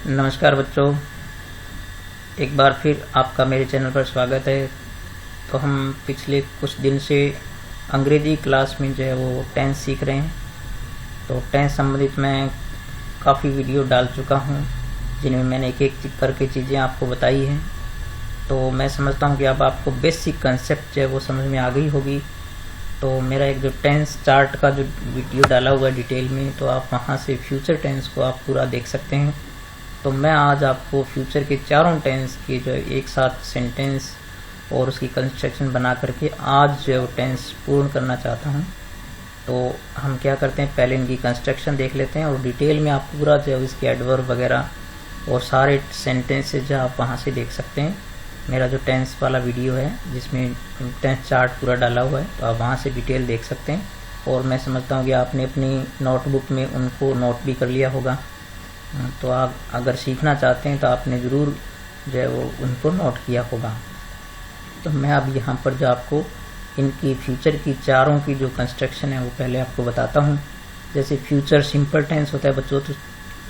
नमस्कार बच्चों, एक बार फिर आपका मेरे चैनल पर स्वागत है। तो हम पिछले कुछ दिन से अंग्रेजी क्लास में जो है वो टेंस सीख रहे हैं। तो टेंस संबंधित मैं काफ़ी वीडियो डाल चुका हूँ जिनमें मैंने एक एक करके चीज़ें आपको बताई हैं। तो मैं समझता हूँ कि अब आपको बेसिक कंसेप्ट जो है वो समझ में आ गई होगी। तो मेरा एक जो टेंस चार्ट का जो वीडियो डाला हुआ है डिटेल में, तो आप वहाँ से फ्यूचर टेंस को आप पूरा देख सकते हैं। तो मैं आज आपको फ्यूचर के चारों टेंस की जो एक साथ सेंटेंस और उसकी कंस्ट्रक्शन बना करके आज जो टेंस पूर्ण करना चाहता हूं। तो हम क्या करते हैं, पहले इनकी कंस्ट्रक्शन देख लेते हैं और डिटेल में आप पूरा जो इसके एडवर्ब वगैरह और सारे सेंटेंसेज जो आप वहां से देख सकते हैं। मेरा जो टेंस वाला वीडियो है जिसमें टेंस चार्ट पूरा डाला हुआ है, तो आप वहाँ से डिटेल देख सकते हैं। और मैं समझता हूँ कि आपने अपनी नोटबुक में उनको नोट भी कर लिया होगा। तो आप अगर सीखना चाहते हैं तो आपने ज़रूर जो है वो उनको नोट किया होगा। तो मैं अब यहाँ पर जो आपको इनकी फ्यूचर की चारों की जो कंस्ट्रक्शन है वो पहले आपको बताता हूँ। जैसे फ्यूचर सिंपल टेंस होता है बच्चों, तो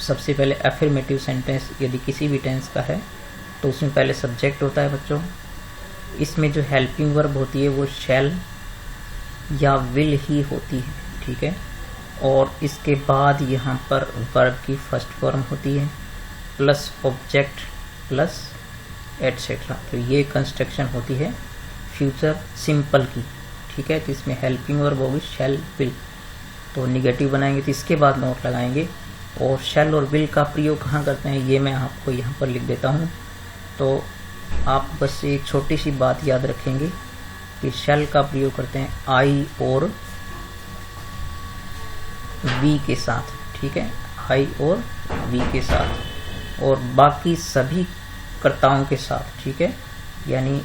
सबसे पहले एफर्मेटिव सेंटेंस यदि किसी भी टेंस का है तो उसमें पहले सब्जेक्ट होता है बच्चों। इसमें जो हेल्पिंग वर्ब होती है वो शैल या विल ही होती है, ठीक है। और इसके बाद यहाँ पर वर्ब की फर्स्ट फॉर्म होती है प्लस ऑब्जेक्ट प्लस एटसेट्रा। तो ये कंस्ट्रक्शन होती है फ्यूचर सिंपल की, ठीक है। तो इसमें हेल्पिंग वर्ब होगी शैल विल। तो निगेटिव बनाएंगे तो इसके बाद नोट लगाएंगे। और शैल और विल का प्रयोग कहाँ करते हैं ये मैं आपको यहाँ पर लिख देता हूँ। तो आप बस एक छोटी सी बात याद रखेंगे कि शैल का प्रयोग करते हैं आई और वी के साथ, ठीक है, आई और वी के साथ, और बाकी सभी कर्ताओं के साथ, ठीक है। यानी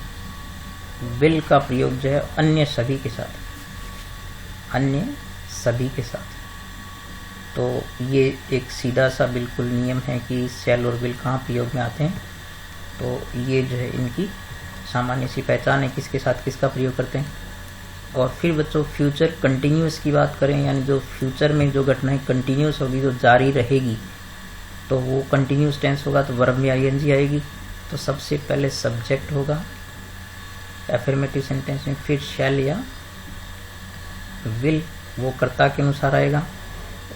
विल का प्रयोग जो है अन्य सभी के साथ, अन्य सभी के साथ। तो ये एक सीधा सा बिल्कुल नियम है कि शैल और विल कहाँ प्रयोग में आते हैं। तो ये जो है इनकी सामान्य सी पहचान है किसके साथ किसका प्रयोग करते हैं। और फिर बच्चों फ्यूचर कंटिन्यूस की बात करें, यानी जो फ्यूचर में जो घटनाएं कंटिन्यूस होगी, जो जारी रहेगी, तो वो कंटिन्यूस टेंस होगा। तो वर्ब में आईएनजी आएगी। तो सबसे पहले सब्जेक्ट होगा एफर्मेटिव सेंटेंस में, फिर शैल या विल वो कर्ता के अनुसार आएगा।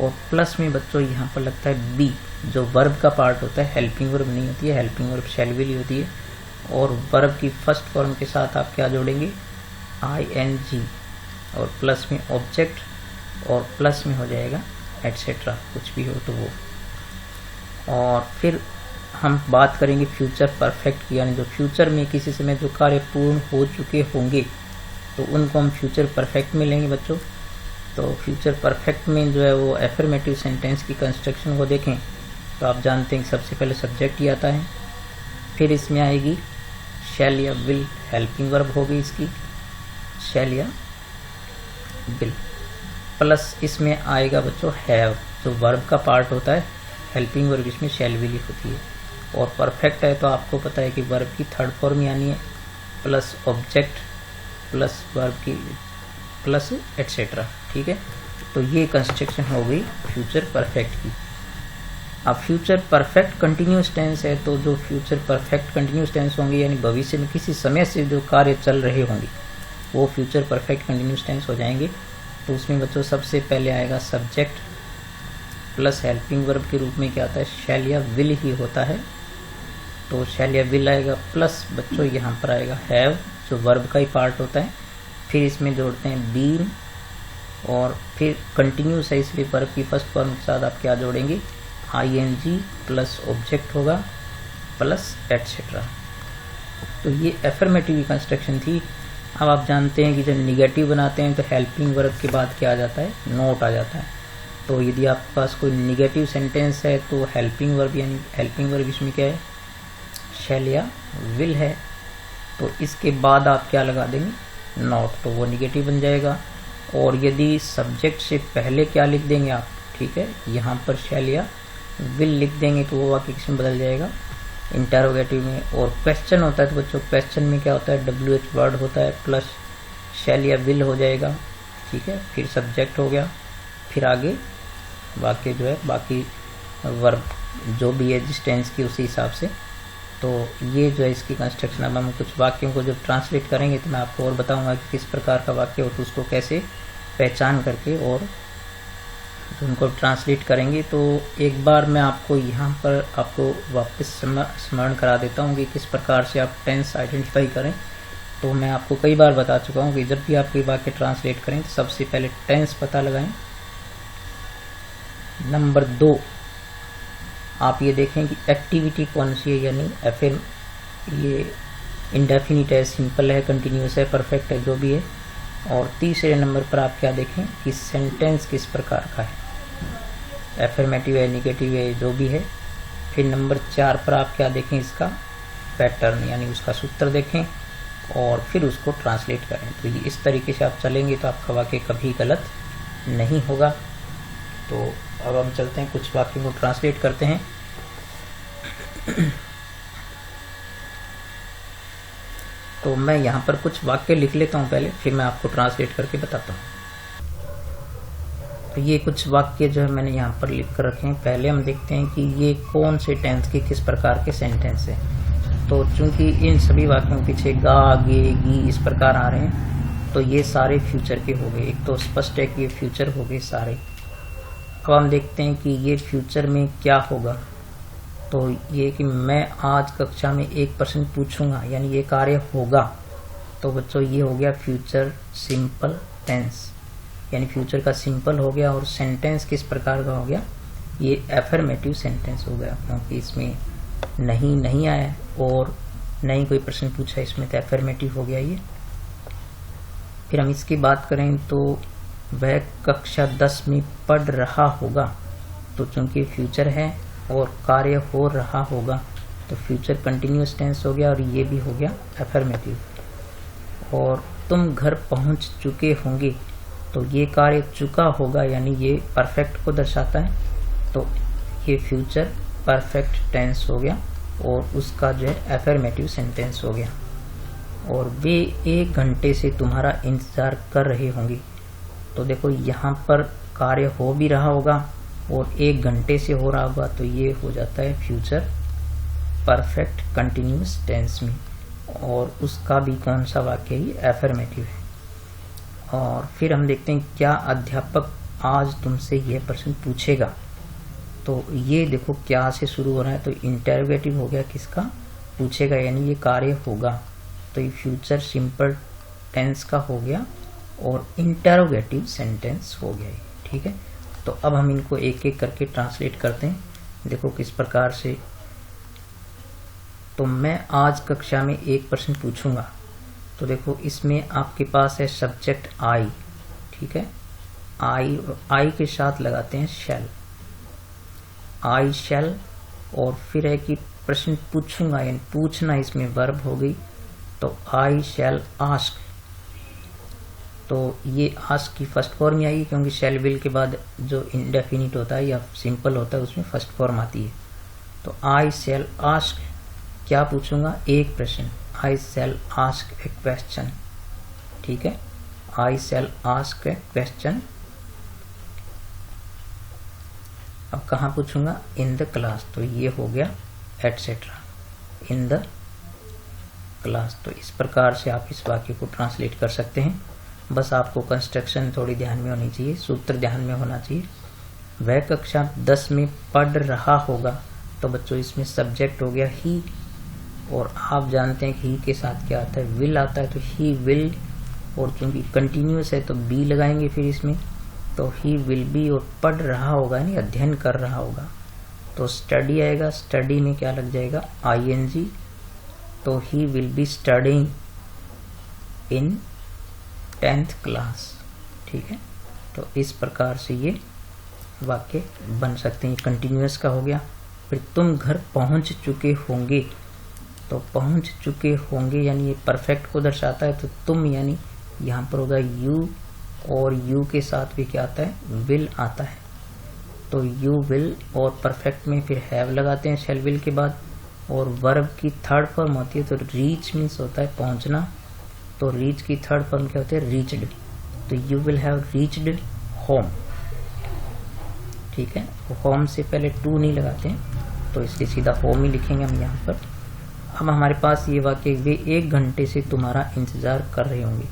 और प्लस में बच्चों यहाँ पर लगता है बी, जो वर्ब का पार्ट होता है। हेल्पिंग वर्ब नहीं होती है, helping verb shell will he होती है। और वर्ब की फर्स्ट फॉर्म के साथ आप क्या जोड़ेंगे, ING, और प्लस में ऑब्जेक्ट, और प्लस में हो जाएगा एटसेट्रा, कुछ भी हो तो वो। और फिर हम बात करेंगे फ्यूचर परफेक्ट की, यानी जो फ्यूचर में किसी समय जो कार्य पूर्ण हो चुके होंगे तो उनको हम फ्यूचर परफेक्ट में लेंगे बच्चों। तो फ्यूचर परफेक्ट में जो है वो एफर्मेटिव सेंटेंस की कंस्ट्रक्शन को देखें तो आप जानते हैं कि सबसे पहले सब्जेक्ट ही आता है, फिर इसमें आएगी शैल या विल, हेल्पिंग वर्ब होगी इसकी शैल या विल, प्लस इसमें आएगा बच्चों हैव, जो वर्ब का पार्ट होता है। हेल्पिंग वर्ब इसमें शैल विल ही होती है। और परफेक्ट है तो आपको पता है कि वर्ब की थर्ड फॉर्म आनी है, प्लस ऑब्जेक्ट प्लस वर्ब की प्लस एटसेट्रा, ठीक है। तो ये कंस्ट्रक्शन हो गई फ्यूचर परफेक्ट की। अब फ्यूचर परफेक्ट कंटिन्यूस टेंस है, तो जो फ्यूचर परफेक्ट कंटिन्यूस टेंस होंगे यानी भविष्य में किसी समय से जो कार्य चल रहे होंगे वो फ्यूचर परफेक्ट कंटिन्यूस टेंस हो जाएंगे। तो उसमें बच्चों सबसे पहले आएगा सब्जेक्ट प्लस हेल्पिंग वर्ब के रूप में क्या आता है, शैल या विल ही होता है। तो शैल या विल आएगा, प्लस बच्चों यहाँ पर आएगा हैव, जो वर्ब का ही पार्ट होता है। फिर इसमें जोड़ते हैं बीन, और फिर कंटिन्यूस है इसलिए वर्ब की फर्स्ट फॉर्म के साथ आप क्या जोड़ेंगे, ING प्लस ऑब्जेक्ट होगा प्लस एटसेट्रा। तो ये एफर्मेटिव कंस्ट्रक्शन थी। अब आप जानते हैं कि जब निगेटिव बनाते हैं तो हेल्पिंग वर्ब के बाद क्या आ जाता है, नोट आ जाता है। तो यदि आपके पास कोई निगेटिव सेंटेंस है तो हेल्पिंग वर्ब, यानी हेल्पिंग वर्ब इसमें क्या है, शैल या विल है। तो इसके बाद आप क्या लगा देंगे, नोट, तो वो निगेटिव बन जाएगा। और यदि सब्जेक्ट से पहले क्या लिख देंगे आप, ठीक है, यहाँ पर शैल या विल लिख देंगे तो वो वाक्य किसमें बदल जाएगा, इंटरोगेटिव में। और क्वेश्चन होता है तो बच्चों क्वेश्चन में क्या होता है, WH वर्ड होता है प्लस शैल या विल हो जाएगा, ठीक है। फिर सब्जेक्ट हो गया, फिर आगे वाक्य जो है बाकी वर्ब जो भी है जिस टेंस की उसी हिसाब से। तो ये जो है इसकी कंस्ट्रक्शन। अब हम कुछ वाक्यों को जब ट्रांसलेट करेंगे तो मैं आपको और बताऊंगा कि किस प्रकार का वाक्य हो, तो उसको कैसे पहचान करके और उनको ट्रांसलेट करेंगे। तो एक बार मैं आपको यहाँ पर आपको वापस स्मरण करा देता हूँ कि किस प्रकार से आप टेंस आइडेंटिफाई करें। तो मैं आपको कई बार बता चुका हूँ कि जब भी आप कोई वाक्य ट्रांसलेट करें तो सबसे पहले टेंस पता लगाएं। नंबर 2, आप ये देखें कि एक्टिविटी कौन सी है, यानी एफर्म, ये इंडेफिनिट है, सिंपल है, कंटिन्यूस है, परफेक्ट है, जो भी है। और तीसरे नंबर पर आप क्या देखें कि सेंटेंस किस प्रकार का है, एफर्मेटिव है, निगेटिव है, जो भी है। फिर नंबर 4 पर आप क्या देखें, इसका पैटर्न यानी उसका सूत्र देखें और फिर उसको ट्रांसलेट करें। तो ये इस तरीके से आप चलेंगे तो आपका वाक्य कभी गलत नहीं होगा। तो अब हम चलते हैं, कुछ वाक्यों को ट्रांसलेट करते हैं। तो मैं यहाँ पर कुछ वाक्य लिख लेता हूँ पहले, फिर मैं आपको ट्रांसलेट करके बताता हूँ। तो ये कुछ वाक्य जो है मैंने यहाँ पर लिख कर रखे हैं। पहले हम देखते हैं कि ये कौन से टेंस के किस प्रकार के सेंटेंस हैं। तो चूंकि इन सभी वाक्यों के पीछे गा, गे, गी इस प्रकार आ रहे हैं, तो ये सारे फ्यूचर के हो गए। एक तो स्पष्ट है कि ये फ्यूचर हो गए सारे। अब हम देखते हैं कि ये फ्यूचर में क्या होगा। तो ये कि मैं आज कक्षा में एक प्रश्न पूछूंगा, यानी ये कार्य होगा। तो बच्चों ये हो गया फ्यूचर सिंपल टेंस, यानी फ्यूचर का सिंपल हो गया। और सेंटेंस किस प्रकार का हो गया, ये एफर्मेटिव सेंटेंस हो गया, क्योंकि इसमें नहीं आया और नहीं कोई प्रश्न पूछा, इसमें तो एफर्मेटिव हो गया ये। फिर हम इसकी बात करें तो वह कक्षा 10 में पढ़ रहा होगा। तो चूंकि फ्यूचर है और कार्य हो रहा होगा तो फ्यूचर कंटिन्यूअस टेंस हो गया और ये भी हो गया एफर्मेटिव। और तुम घर पहुंच चुके होंगे, तो ये कार्य चुका होगा, यानी ये परफेक्ट को दर्शाता है। तो ये फ्यूचर परफेक्ट टेंस हो गया और उसका जो है एफर्मेटिव सेंटेंस हो गया। और वे 1 घंटे से तुम्हारा इंतजार कर रहे होंगे। तो देखो यहाँ पर कार्य हो भी रहा होगा और 1 घंटे से हो रहा होगा, तो ये हो जाता है फ्यूचर परफेक्ट कंटिन्यूअस टेंस में। और उसका भी कौन सा वाक्य है, ये एफर्मेटिव है। और फिर हम देखते हैं क्या अध्यापक आज तुमसे यह प्रश्न पूछेगा। तो ये देखो क्या से शुरू हो रहा है, तो इंटरोगेटिव हो गया, किसका, पूछेगा, यानी ये कार्य होगा। तो ये फ्यूचर सिंपल टेंस का हो गया और इंटरोगेटिव सेंटेंस हो गया, ठीक है। तो अब हम इनको एक एक करके ट्रांसलेट करते हैं। देखो किस प्रकार से। तो मैं आज कक्षा में एक प्रश्न पूछूंगा। तो देखो इसमें आपके पास है सब्जेक्ट आई, ठीक है, आई के साथ लगाते हैं शैल, आई शैल। और फिर है कि प्रश्न पूछूंगा, यानी पूछना, इसमें वर्ब हो गई। तो आई शैल आस्क। तो ये आस्क की फर्स्ट फॉर्म ही आएगी, क्योंकि शैल विल के बाद जो इंडेफिनिट होता है या सिंपल होता है उसमें फर्स्ट फॉर्म आती है। तो आई शैल आस्क, क्या पूछूंगा, एक प्रश्न, आई शैल आस्क ए क्वेश्चन, ठीक है, आई शैल आस्क ए क्वेश्चन। अब कहाँ पूछूंगा, इन द क्लास। तो ये हो गया एटसेट्रा, इन द क्लास। तो इस प्रकार से आप इस वाक्य को ट्रांसलेट कर सकते हैं। बस आपको कंस्ट्रक्शन थोड़ी ध्यान में होनी चाहिए, सूत्र ध्यान में होना चाहिए। वह कक्षा 10 में पढ़ रहा होगा। तो बच्चों इसमें सब्जेक्ट हो गया ही, और आप जानते हैं कि ही के साथ क्या आता है, विल आता है। तो ही विल, और चूंकि कंटिन्यूअस है तो बी लगाएंगे फिर इसमें। तो ही विल बी, और पढ़ रहा होगा यानी अध्ययन कर रहा होगा। तो स्टडी आएगा, स्टडी में क्या लग जाएगा, ING। तो he will be studying in 10th class, ठीक है। तो इस प्रकार से ये वाक्य बन सकते हैं। कंटिन्यूअस का हो गया। फिर तुम घर पहुंच चुके होंगे। तो पहुंच चुके होंगे यानी ये परफेक्ट को दर्शाता है। तो तुम यानी यहाँ पर होगा यू, और यू के साथ भी क्या आता है, विल आता है। तो यू विल, और परफेक्ट में फिर हैव लगाते हैं शैल विल के बाद। और वर्ब की थर्ड फॉर्म होती है, तो रीच मीन्स होता है पहुंचना। तो रीच की थर्ड फॉर्म क्या होती है, रीच्ड। तो you will have reached home, ठीक है। होम से पहले टू नहीं लगाते हैं, तो इसके सीधा होम ही लिखेंगे हम यहाँ पर। अब हमारे पास ये वाक्य, वे 1 घंटे से तुम्हारा इंतजार कर रहे होंगे,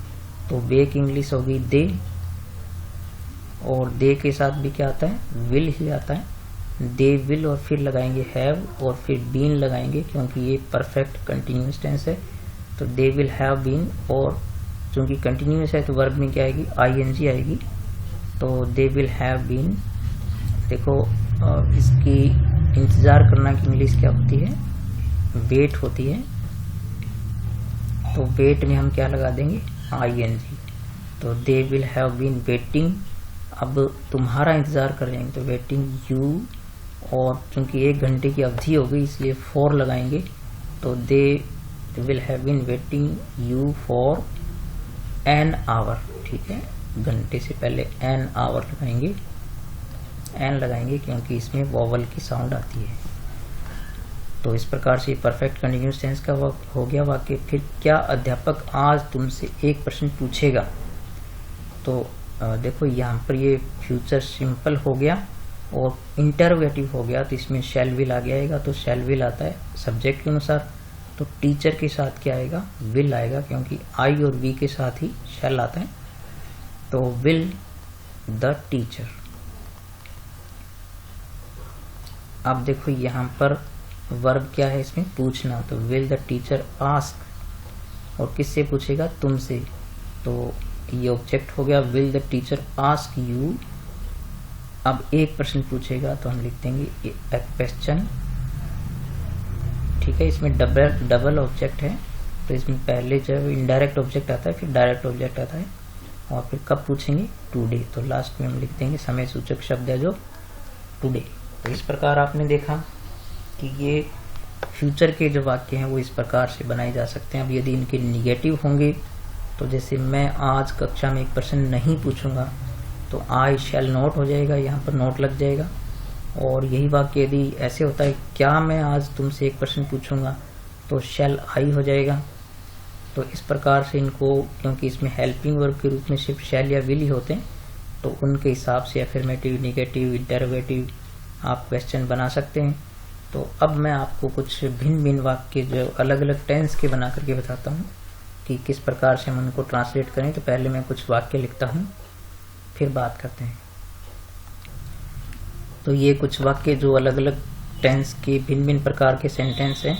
तो वे की इंग्लिश होगी दे, और दे के साथ भी क्या आता है, विल ही आता है। दे विल और फिर लगाएंगे हैव और फिर बीन लगाएंगे, क्योंकि ये परफेक्ट कंटिन्यूस टेंस है। तो दे विल हैव बीन, और चूंकि कंटिन्यूस है तो वर्ब में क्या आएगी, आईएनजी आएगी। तो दे विल हैव बीन। देखो इसकी इंतजार करना की इंग्लिश क्या होती है, वेट होती है। तो वेट में हम क्या लगा देंगे, आईएनजी। तो they will have been waiting, अब तुम्हारा इंतजार कर रहे हैं तो वेटिंग यू, और चूंकि 1 घंटे की अवधि हो गई इसलिए फॉर लगाएंगे। तो they will have been waiting you for an hour, ठीक है, घंटे से पहले एन आवर लगाएंगे, एन लगाएंगे क्योंकि इसमें वॉवल की साउंड आती है। तो इस प्रकार से परफेक्ट कंटिन्यूस टेंस का हो गया वाक्य। फिर क्या अध्यापक आज तुमसे एक प्रश्न पूछेगा, तो देखो यहाँ पर ये फ्यूचर सिंपल हो गया और इंटरोगेटिव हो गया, तो इसमें शैल विल आ गया। तो शैल विल आता है सब्जेक्ट के अनुसार, तो टीचर के साथ क्या आएगा, विल आएगा, क्योंकि आई और वी के साथ ही शैल आता है। तो विल द टीचर। अब देखो यहाँ पर वर्ब क्या है इसमें, पूछना। तो विल द टीचर आस्क, और किससे पूछेगा, तुमसे। तो ये ऑब्जेक्ट हो गया, will the teacher ask you. अब एक प्रश्न पूछेगा तो हम लिख देंगे ए क्वेश्चन, ठीक है। इसमें डबल ऑब्जेक्ट है, तो इसमें पहले जब इनडायरेक्ट ऑब्जेक्ट आता है फिर डायरेक्ट ऑब्जेक्ट आता है, और फिर कब पूछेंगे, टुडे। तो लास्ट में हम लिख देंगे समय सूचक शब्द है जो टुडे। तो इस प्रकार आपने देखा कि ये फ्यूचर के जो वाक्य हैं वो इस प्रकार से बनाए जा सकते हैं। अब यदि इनके निगेटिव होंगे, तो जैसे मैं आज कक्षा में एक प्रश्न नहीं पूछूंगा, तो आई शैल नॉट हो जाएगा, यहाँ पर नोट लग जाएगा। और यही वाक्य यदि ऐसे होता है, क्या मैं आज तुमसे एक प्रश्न पूछूंगा, तो शैल आई हो जाएगा। तो इस प्रकार से इनको, क्योंकि इसमें हेल्पिंग वर्ब के रूप में सिर्फ शैल या विल ही होते हैं, तो उनके हिसाब से अफर्मेटिव, निगेटिव, इंटरोगेटिव आप क्वेश्चन बना सकते हैं। तो अब मैं आपको कुछ भिन्न भिन्न वाक्य जो अलग अलग टेंस के बना करके बताता हूँ कि किस प्रकार से हम उनको ट्रांसलेट करें। तो पहले मैं कुछ वाक्य लिखता हूँ, फिर बात करते हैं। तो ये कुछ वाक्य जो अलग अलग टेंस के भिन्न भिन्न प्रकार के सेंटेंस हैं।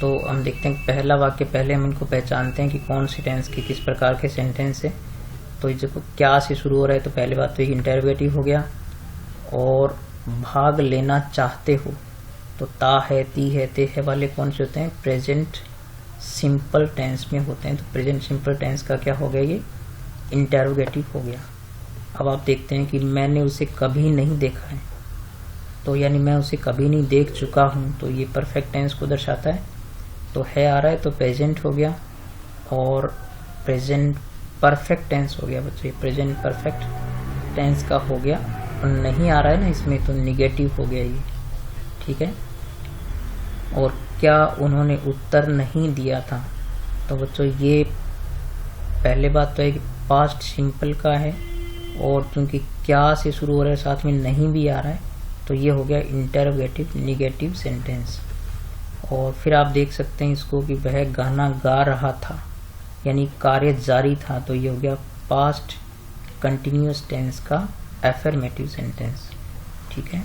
तो हम देखते हैं पहला वाक्य, पहले हम इनको पहचानते हैं कि कौन सी टेंस के किस प्रकार के सेंटेंस है। तो ये जो क्या से शुरू हो रहा है, तो पहली बात तो इंटरोगेटिव हो गया। और भाग लेना चाहते हो, तो ता है, ती है, ते है वाले कौन से होते हैं, प्रेजेंट सिंपल टेंस में होते हैं। तो प्रेजेंट सिंपल टेंस का क्या हो गया, ये इंटरोगेटिव हो गया। अब आप देखते हैं कि मैंने उसे कभी नहीं देखा है, तो यानी मैं उसे कभी नहीं देख चुका हूं, तो ये परफेक्ट टेंस को दर्शाता है। तो है आ रहा है तो प्रेजेंट हो गया, और प्रेजेंट परफेक्ट टेंस हो गया बच्चों, ये प्रेजेंट परफेक्ट टेंस का हो गया। और नहीं आ रहा है ना इसमें, तो निगेटिव हो गया ये, ठीक है। और क्या उन्होंने उत्तर नहीं दिया था, तो बच्चों ये पहले बात तो है कि पास्ट सिंपल का है, और चूंकि क्या से शुरू हो रहा है साथ में नहीं भी आ रहा है, तो ये हो गया इंटरोगेटिव निगेटिव सेंटेंस। और फिर आप देख सकते हैं इसको कि वह गाना गा रहा था, यानी कार्य जारी था, तो ये हो गया पास्ट कंटिन्यूअस टेंस का अफर्मेटिव सेंटेंस, ठीक है।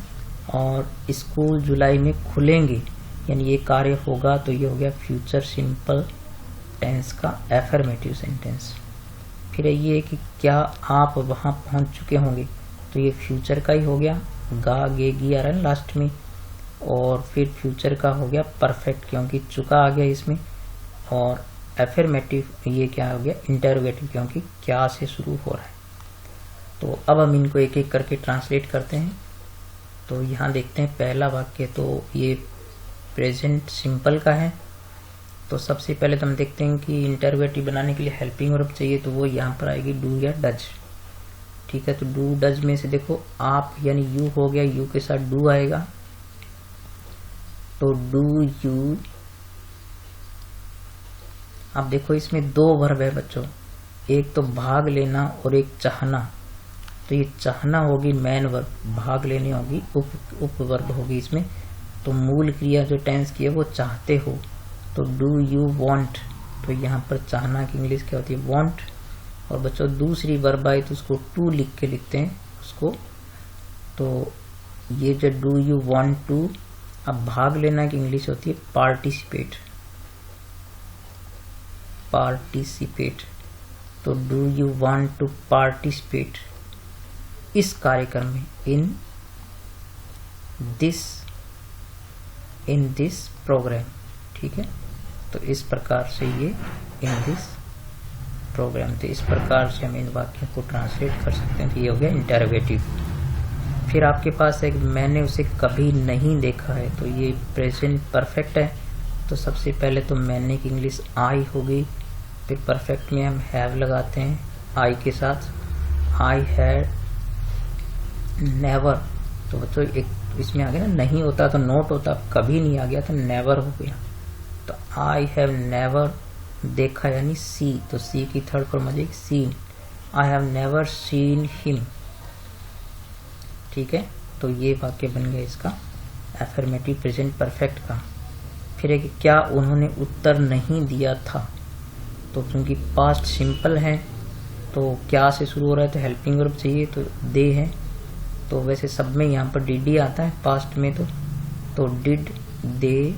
और स्कूल जुलाई में खुलेंगे, यानी ये कार्य होगा, तो ये हो गया फ्यूचर सिंपल टेंस का अफर्मेटिव सेंटेंस। फिर ये कि क्या आप वहां पहुंच चुके होंगे, तो ये फ्यूचर का ही हो गया, गा गे गी आ रहा है लास्ट में। और फिर फ्यूचर का हो गया परफेक्ट, क्योंकि चुका आ गया इसमें। और अफर्मेटिव ये क्या हो गया, इंटरोगेटिव, क्योंकि क्या से शुरू हो रहा है। तो अब हम इनको एक एक करके ट्रांसलेट करते हैं। तो यहाँ देखते हैं पहला वाक्य, तो ये प्रेजेंट सिंपल का है। तो सबसे पहले तो हम देखते हैं कि इंटरोगेटिव बनाने के लिए हेल्पिंग वर्ब चाहिए, तो वो यहाँ पर आएगी डू या डज, ठीक है। तो डू डज में से देखो आप यानी यू हो गया, यू के साथ डू आएगा, तो डू यू। अब देखो इसमें दो वर्ब है बच्चों, एक तो भाग लेना और एक चाहना। तो ये चाहना होगी मेन वर्ब, भाग लेने होगी उप वर्ब होगी इसमें। तो मूल क्रिया जो टेंस की है वो चाहते हो, तो डू यू वांट, तो यहाँ पर चाहना की इंग्लिश क्या होती है, वांट। और बच्चों दूसरी वर्ब आई तो उसको टू लिख के लिखते हैं उसको, तो ये जो डू यू वांट टू, अब भाग लेना की इंग्लिश होती है पार्टिसिपेट, पार्टिसिपेट। तो do you want to participate इस कार्यक्रम में, इन दिस प्रोग्राम, ठीक है। तो इस प्रकार से ये इन दिस प्रोग्राम, तो इस प्रकार से हम इन वाक्यों को ट्रांसलेट कर सकते हैं। तो ये हो गया इंटरोगेटिव। फिर आपके पास एक मैंने उसे कभी नहीं देखा है, तो ये प्रेजेंट परफेक्ट है। तो सबसे पहले तो मैंने की इंग्लिश आई होगी, फिर परफेक्ट में हम हैव लगाते हैं आई के साथ, आई हैड नेवर। तो बच्चों एक इसमें आ गया ना, नहीं होता तो नोट होता, कभी नहीं आ गया तो नेवर हो गया। तो आई हैव नेवर देखा यानी सी, तो सी की थर्ड फॉर्म आ जाएगी seen. I have never seen him, ठीक है। तो ये वाक्य बन गया इसका एफर्मेटिव प्रेजेंट परफेक्ट का। फिर एक क्या उन्होंने उत्तर नहीं दिया था, तो चूंकि पास्ट सिंपल है तो क्या से शुरू हो रहा है तो हेल्पिंग वर्ब चाहिए, तो दे है। तो वैसे सब में यहाँ पर डिड आता है पास्ट में, तो डिड दे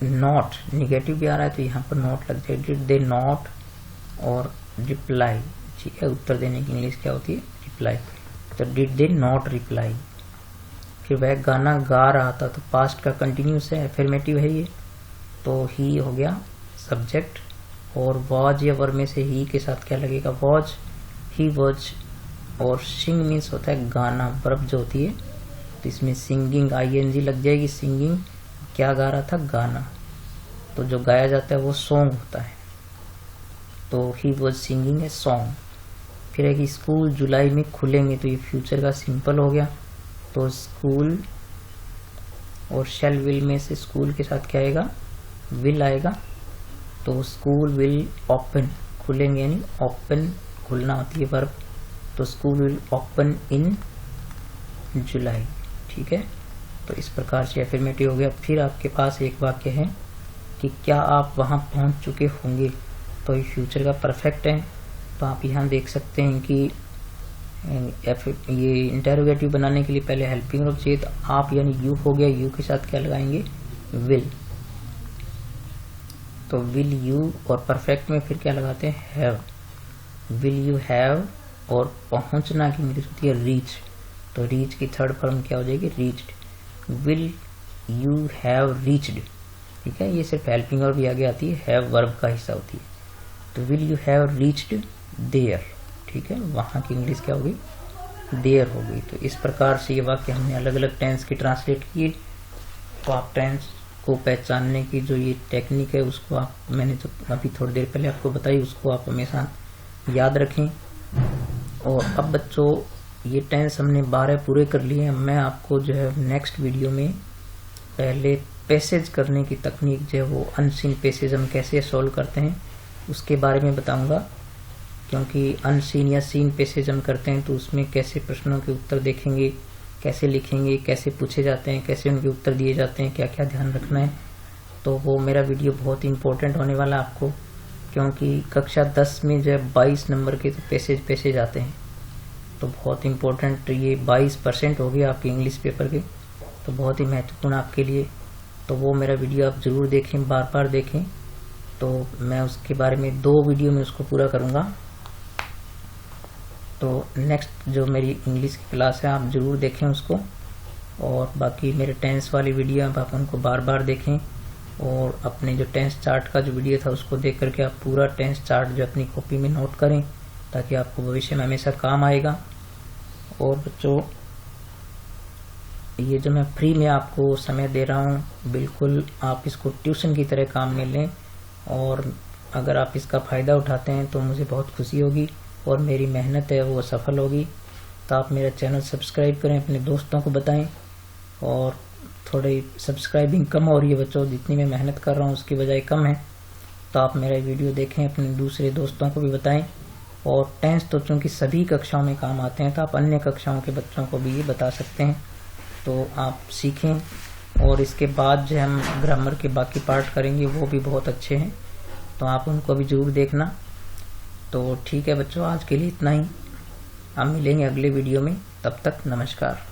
नॉट, निगेटिव भी आ रहा है तो यहाँ पर नॉट लग जाए, डिड दे नॉट। और रिप्लाई, ठीक है, उत्तर देने की इंग्लिश क्या होती है, रिप्लाई। तो डिड दे नॉट रिप्लाई। फिर वह गाना गा रहा था, तो पास्ट का कंटिन्यूस है, एफर्मेटिव है ये, तो ही हो गया सब्जेक्ट। और वॉज या वर्ब में से ही के साथ क्या लगेगा, वॉज, ही वॉज। और सिंग मीन्स होता है गाना, वर्ब जो होती है, तो इसमें सिंगिंग आईएनजी लग जाएगी, सिंगिंग क्या गा रहा था, गाना। तो जो गाया जाता है वो सॉन्ग होता है, तो he was singing a song. फिर है कि स्कूल जुलाई में खुलेंगे, तो ये फ्यूचर का सिंपल हो गया, तो स्कूल। और शेल विल में से स्कूल के साथ क्या आएगा, विल आएगा, तो स्कूल विल ओपन, खुलेंगे यानी ओपन, खुलना होती है वर्ब, तो स्कूल विल ओपन इन जुलाई, ठीक है। तो इस प्रकार से एफर्मेटिव हो गया। फिर आपके पास एक वाक्य है कि क्या आप वहां पहुंच चुके होंगे, तो ये फ्यूचर का परफेक्ट है। तो आप यहाँ देख सकते हैं कि ये इंटरोगेटिव बनाने के लिए पहले हेल्पिंग वर्ब चाहिए, तो आप यानी यू हो गया, यू के साथ क्या लगाएंगे, विल। तो विल यू, और परफेक्ट में फिर क्या लगाते हैं, हैव, विल यू हैव। और पहुंचना की इंग्लिश होती है रीच, तो रीच की थर्ड फॉर्म क्या हो जाएगी, reached. Will you have reached, ठीक है, ये सिर्फ हेल्पिंग वर्ब भी आगे आती है, हैव वर्ब का हिस्सा होती है। तो will you have reached there, ठीक है, वहां की इंग्लिश क्या होगी, देयर हो गई। तो इस प्रकार से ये वाक्य हमने अलग अलग टेंस की ट्रांसलेट किए। तो आप टेंस को पहचानने की जो ये टेक्निक है उसको आप, मैंने जो अभी थोड़ी देर पहले आपको बताई, उसको आप हमेशा याद रखें। और अब बच्चों ये टेंस हमने 12 पूरे कर लिए हैं। मैं आपको जो है नेक्स्ट वीडियो में पहले पैसेज करने की तकनीक जो है वो अनसीन पैसेज हम कैसे सॉल्व करते हैं उसके बारे में बताऊंगा, क्योंकि अनसीन या सीन पैसेज हम करते हैं तो उसमें कैसे प्रश्नों के उत्तर देखेंगे, कैसे लिखेंगे, कैसे पूछे जाते हैं, कैसे उनके उत्तर दिए जाते हैं, क्या क्या ध्यान रखना है। तो वो मेरा वीडियो बहुत इंपॉर्टेंट होने वाला है आपको, क्योंकि कक्षा 10 में जो है 22 नंबर के तो पैसेज आते हैं, तो बहुत इंपॉर्टेंट ये 22% हो गया आपके इंग्लिश पेपर के, तो बहुत ही महत्वपूर्ण आपके लिए। तो वो मेरा वीडियो आप जरूर देखें, बार बार देखें। तो मैं उसके बारे में 2 वीडियो में उसको पूरा करूँगा। तो नेक्स्ट जो मेरी इंग्लिश की क्लास है आप जरूर देखें उसको, और बाकी मेरे टेंस वाली वीडियो आप उनको बार बार देखें, और अपने जो टेंस चार्ट का जो वीडियो था उसको देख करके आप पूरा टेंस चार्ट जो अपनी कॉपी में नोट करें, ताकि आपको भविष्य में हमेशा काम आएगा। और बच्चों ये जो मैं फ्री में आपको समय दे रहा हूँ, बिल्कुल आप इसको ट्यूशन की तरह काम में लें, और अगर आप इसका फ़ायदा उठाते हैं तो मुझे बहुत खुशी होगी और मेरी मेहनत है वो सफल होगी। तो आप मेरा चैनल सब्सक्राइब करें, अपने दोस्तों को बताएं, और थोड़ी सब्सक्राइबिंग कम हो रही है बच्चों, जितनी मैं मेहनत कर रहा हूँ उसकी बजाय कम है। तो आप मेरा वीडियो देखें, अपने दूसरे दोस्तों को भी बताएं। और टेंस तो चूँकि सभी कक्षाओं में काम आते हैं, तो आप अन्य कक्षाओं के बच्चों को भी ये बता सकते हैं। तो आप सीखें। और इसके बाद जो हम ग्रामर के बाकी पार्ट करेंगे वो भी बहुत अच्छे हैं, तो आप उनको भी जरूर देखना। तो ठीक है बच्चों, आज के लिए इतना ही। हम मिलेंगे अगले वीडियो में, तब तक नमस्कार।